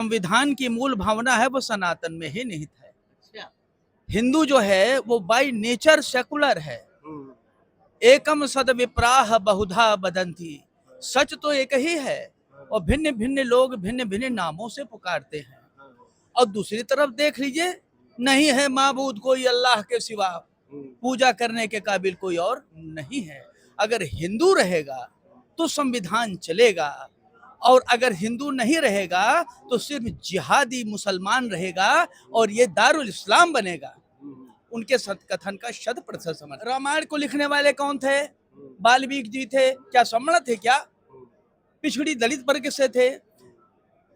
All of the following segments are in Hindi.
संविधान की मूल भावना है वो सनातन में ही निहित है। अच्छा। हिंदू जो है वो बाय नेचर सेकुलर है। एकम सद विप्राह बहुधा बदंती। सच तो एक ही है और भिन्न भिन्न लोग भिन्न भिन्न नामों से पुकारते हैं। और दूसरी तरफ देख लीजिए, नहीं है माबूद कोई अल्लाह के सिवा, पूजा करने के काबिल कोई और नहीं है। अगर हिंदू रहेगा तो संविधान चलेगा, और अगर हिंदू नहीं रहेगा तो सिर्फ जिहादी मुसलमान रहेगा और ये दारुल इस्लाम बनेगा। उनके कथन का 100% समर्थन। रामायण को लिखने वाले कौन थे? वाल्मीकि जी थे। क्या सम्राट थे? क्या पिछड़ी दलित वर्ग से थे?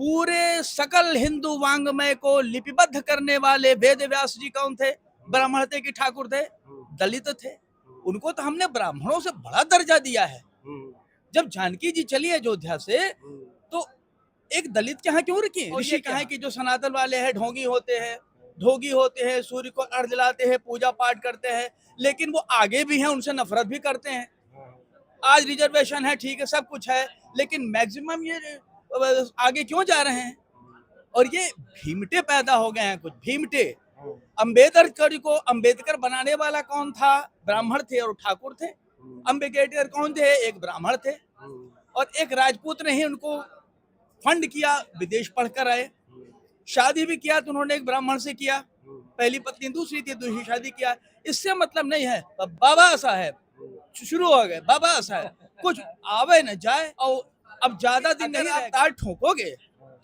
पूरे सकल हिंदू वांग्मय को लिपिबद्ध करने वाले वेद व्यास जी कौन थे? ब्राह्मण थे कि ठाकुर थे? दलित थे। उनको तो हमने ब्राह्मणों से बड़ा दर्जा दिया है। जब जानकी जी चली अयोध्या से तो एक दलित के यहाँ क्यों रुकी? ऋषि क्या है कि जो सनातन वाले हैं ढोंगी होते हैं, ढोंगी होते हैं, सूर्य को अर्घ दिलाते हैं, पूजा पाठ करते हैं, लेकिन वो आगे भी हैं, उनसे नफरत भी करते हैं। आज रिजर्वेशन है, ठीक है, सब कुछ है, लेकिन मैक्सिमम ये आगे क्यों जा रहे हैं? और ये भीमटे पैदा हो गए हैं, कुछ भीमटे। अम्बेडकर को अम्बेडकर बनाने वाला कौन था? ब्राह्मण थे और ठाकुर थे। अम्बेडकर कौन थे? एक ब्राह्मण थे और एक राजपूत ने ही उनको फंड किया, विदेश पढ़कर आए। शादी भी किया तो उन्होंने एक ब्राह्मण से किया, पहली पत्नी दूसरी थी, दूसरी शादी किया। इससे मतलब नहीं है बाबा साहब शुरू हो गए, बाबा साहब कुछ आवे न जाए। और अब ज्यादा दिन नहीं, आप तार ठोकोगे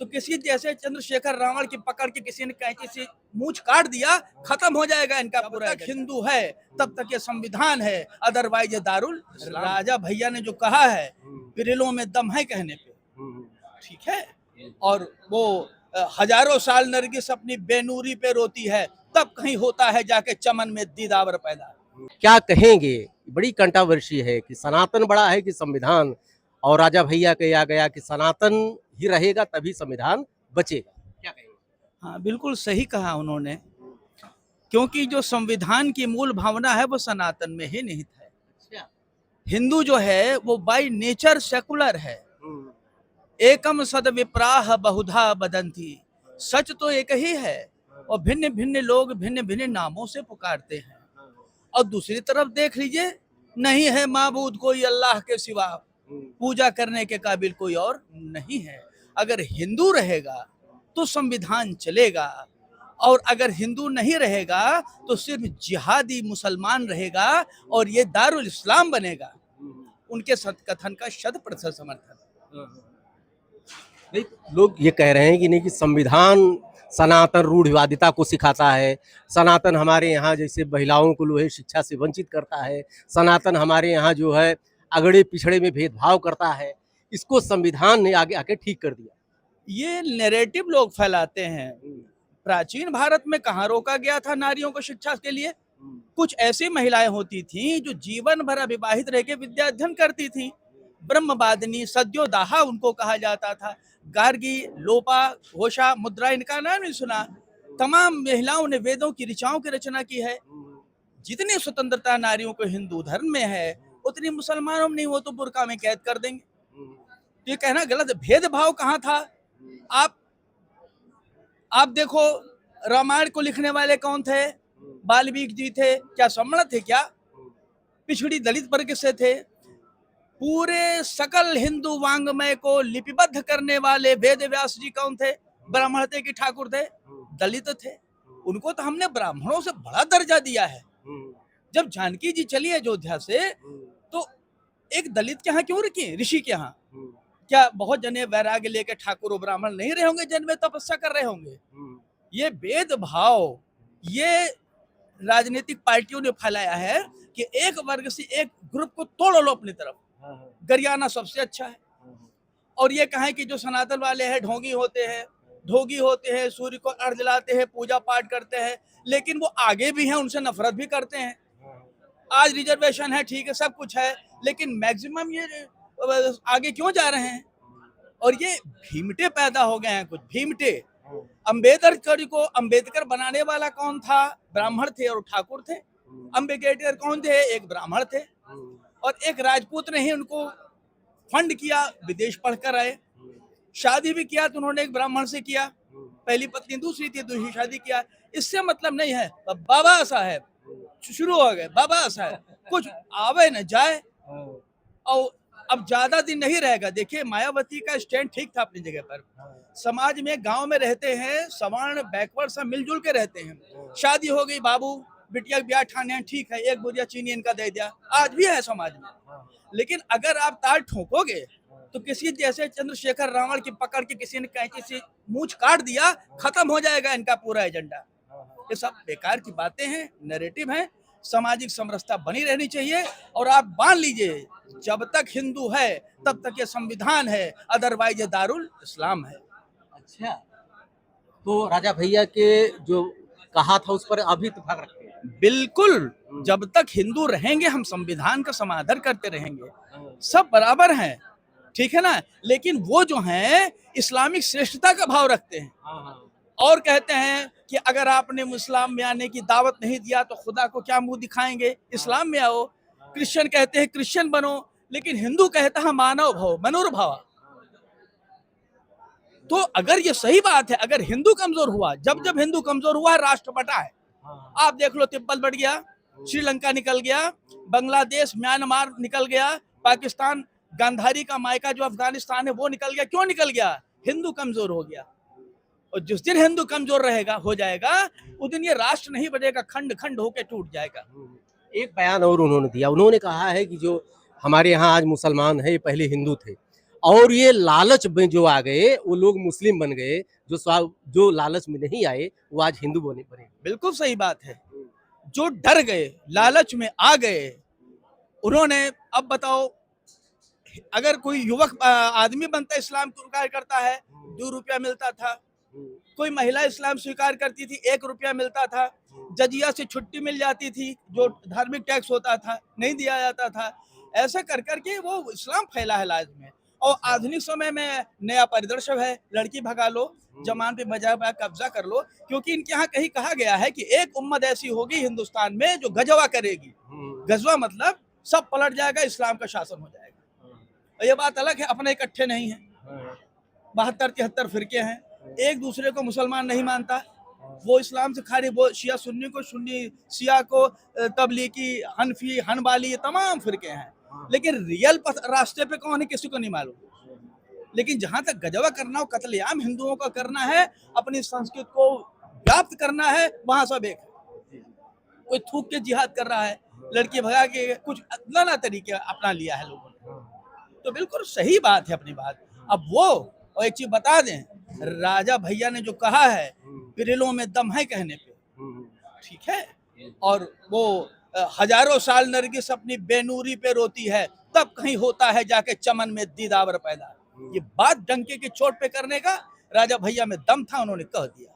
तो किसी जैसे चंद्रशेखर रावण की पकड़ के किसी ने कैंची से मूंछ काट दिया, खत्म हो जाएगा इनका पूरा। हिंदू है तब तक ये संविधान है, अदरवाइज ये दारुल। राजा भैया ने जो कहा है, पिरिलों में दम है कहने पे, ठीक है। और वो हजारों साल नरगिस अपनी बेनूरी पे रोती है, तब कहीं होता है जाके चमन में दीदावर पैदा। क्या कहेंगे? बड़ी कंट्रोवर्सी है कि सनातन बड़ा है कि संविधान, और राजा भैया कहा गया कि सनातन ही रहेगा तभी संविधान बचेगा। क्या कहेंगे? हाँ, बिल्कुल सही कहा उन्होंने, क्योंकि जो संविधान की मूल भावना है वो सनातन में ही निहित है। अच्छा। हिंदू जो है वो बाय नेचर सेकुलर है। एकम सद विप्राह बहुधा बदंती। सच तो एक ही है और भिन्न भिन्न लोग भिन्न भिन्न नामों से पुकारते हैं। और दूसरी तरफ देख लीजिए, नहीं है माबूद कोई अल्लाह के सिवा, पूजा करने के काबिल कोई और नहीं है। अगर हिंदू रहेगा तो संविधान चलेगा, और अगर हिंदू नहीं रहेगा तो सिर्फ जिहादी मुसलमान रहेगा और ये दारुल इस्लाम बनेगा। उनके कथन का 100% समर्थन। नहीं, लोग ये कह रहे हैं कि नहीं कि संविधान सनातन रूढ़िवादिता को सिखाता है, सनातन हमारे यहाँ जैसे महिलाओं को लोहे शिक्षा से वंचित करता है, सनातन हमारे यहाँ जो है अगड़े पिछड़े में भेदभाव करता है, इसको संविधान ने आगे आके ठीक कर दिया। ये नैरेटिव लोग फैलाते हैं। प्राचीन भारत में कहाँ रोका गया था नारियों को शिक्षा के लिए? कुछ ऐसी महिलाएं होती थीं जो जीवन भर अविवाहित रह के विद्या अध्ययन करती थीं। ब्रह्मवादिनी, सद्योदाहा उनको कहा जाता था। गार्गी, लोपा, घोषा, मुद्रा, इनका नाम नहीं सुना? तमाम महिलाओं ने वेदों की ऋचाओं की रचना की है। जितनी स्वतंत्रता नारियों को हिंदू धर्म में है, उतनी मुसलमानों में नहीं। हो तो बुर्का में कैद कर देंगे। तो ये कहना गलत है। भेदभाव कहाँ था? आप देखो, रामायण को लिखने वाले कौन थे? वाल्मीकि जी थे। क्या सम्राट थे? क्या पिछड़ी दलित वर्ग से थे? पूरे सकल हिंदू वांग्मय को लिपिबद्ध करने वाले वेद व्यास जी कौन थे? ब्राह्मण थे कि ठाकुर थे? दलित थे। उनको तो हमने ब्राह्मणों से बड़ा दर्जा दिया है। जब जानकी जी चली अयोध्या से तो एक दलित के यहाँ क्यों रुकी? ऋषि के यहाँ। क्या बहुत जने वैराग्य लेके ठाकुर और ब्राह्मण नहीं रहे होंगे, जन्म में तपस्या कर रहे होंगे? ये भेदभाव ये राजनीतिक पार्टियों ने फैलाया है कि एक वर्ग से एक ग्रुप को तोड़ लो अपनी तरफ। गरियाना सबसे अच्छा है। और ये कहें कि जो सनातन वाले हैं ढोंगी होते हैं, ढोंगी होते हैं, सूर्य को अर्घ दिलाते हैं, पूजा पाठ करते हैं, लेकिन वो आगे भी हैं, उनसे नफरत भी करते हैं। आज रिजर्वेशन है, ठीक है, सब कुछ है, लेकिन मैक्सिमम ये आगे क्यों जा रहे हैं? और ये भीमटे पैदा हो गए हैं, कुछ भीमटे। अम्बेडकर को अम्बेडकर बनाने वाला कौन था? ब्राह्मण थे और ठाकुर थे। अम्बेडकर कौन थे? एक ब्राह्मण थे और एक राजपूत ने ही उनको फंड किया, विदेश पढ़कर आए। शादी भी किया तो उन्होंने एक ब्राह्मण से किया, पहली पत्नी दूसरी थी, दूसरी शादी किया। इससे मतलब नहीं है बाबा साहब शुरू हो गए, बाबा साहब कुछ आवे न जाए। और अब ज्यादा दिन नहीं रहेगा। देखिए मायावती का स्टैंड ठीक था अपनी जगह पर। समाज में गांव में रहते हैं, सवर्ण बैकवर्ड सब मिलजुल के रहते हैं। शादी हो गई, बाबू बिटिया के ब्याह ठाने हैं, ठीक है, एक बोरिया चीनी इनका दे दिया, आज भी है समाज में। लेकिन अगर आप ताल ठोकोगे तो किसी जैसे चंद्रशेखर रावण की पकड़ के किसी ने कैंची से मूंछ काट दिया, खत्म हो जाएगा इनका पूरा एजेंडा। ये सब बेकार की बातें हैं, नैरेटिव हैं। सामाजिक समरसता बनी रहनी चाहिए। और आप मान लीजिए जब तक हिंदू है तब तक ये संविधान है, अदरवाइज ये दारुल इस्लाम है। अच्छा, तो राजा भैया के जो कहा था उस पर अभी इत्तेफाक रखते हैं? बिल्कुल, जब तक हिंदू रहेंगे हम संविधान का समादर करते रहेंगे, सब बराबर हैं, ठीक है ना। लेकिन वो जो हैं इस्लामिक श्रेष्ठता का भाव रखते हैं और कहते हैं कि अगर आपने इस्लाम में आने की दावत नहीं दिया तो खुदा को क्या मुंह दिखाएंगे, इस्लाम में आओ। क्रिश्चियन कहते हैं क्रिश्चियन बनो, लेकिन हिंदू कहता है मानव भव मनुर्भव। तो अगर ये सही बात है, अगर हिंदू कमजोर हुआ, जब जब हिंदू कमजोर हुआ राष्ट्र बटा है। आप देख लो, तिब्बत बढ़ गया, श्रीलंका निकल गया, बांग्लादेश म्यांमार निकल गया, पाकिस्तान गांधारी का मायका जो अफगानिस्तान है वो निकल गया। क्यों निकल गया? हिंदू कमजोर हो गया। और जिस दिन हिंदू कमजोर रहेगा हो जाएगा, उस दिन ये राष्ट्र नहीं बनेगा, खंड खंड होकर टूट जाएगा। एक बयान और उन्होंने दिया, उन्होंने कहा है कि जो हमारे यहाँ आज मुसलमान है ये पहले हिंदू थे और ये लालच में जो आ गए वो लोग मुस्लिम बन गए, जो लालच में नहीं आए वो आज हिंदू बने। बिल्कुल सही बात है। जो डर गए, लालच में आ गए, उन्होंने, अब बताओ, अगर कोई युवक आदमी बनता इस्लाम स्वीकार करता है 2 रुपया मिलता था, कोई महिला इस्लाम स्वीकार करती थी 1 रुपया मिलता था, जजिया से छुट्टी मिल जाती थी, जो धार्मिक टैक्स होता था नहीं दिया जाता था। ऐसा कर करके वो इस्लाम फैला है लाज में। और आधुनिक समय में नया परिदृश्य है, लड़की भगा लो, जमान पे बजा कब्जा कर लो, क्योंकि इनके यहाँ कहीं कहा गया है कि एक उम्मत ऐसी होगी हिंदुस्तान में जो गजवा करेगी। गजवा मतलब सब पलट जाएगा, इस्लाम का शासन हो जाएगा। और ये बात अलग है, अपने इकट्ठे नहीं है, 72-73 फिरके हैं, एक दूसरे को मुसलमान नहीं मानता। वो इस्लाम से खाली, वो शिया सुन्नी को सुन्नी, शिया को तबलीगी, हनफी, हनबाली, ये तमाम फिरके हैं। लेकिन रियल रास्ते पे कौन है किसी को नहीं मालूम। लेकिन जहां तक गजवा करना हो, कत्लेआम हिंदुओं का करना है, अपनी संस्कृति को व्याप्त करना है, वहां सब एक है। कोई थूक के जिहाद कर रहा है, लड़की भगा के, कुछ नाना तरीके अपना लिया है लोगों ने। तो बिल्कुल सही बात है अपनी बात। अब वो, और एक चीज बता दें, राजा भैया ने जो कहा है, पिरिलों में दम है कहने पे, ठीक है। और वो हजारों साल नरगिस अपनी बेनूरी पे रोती है, तब कहीं होता है जाके चमन में दीदावर पैदा। ये बात डंके की चोट पे करने का राजा भैया में दम था, उन्होंने कह दिया।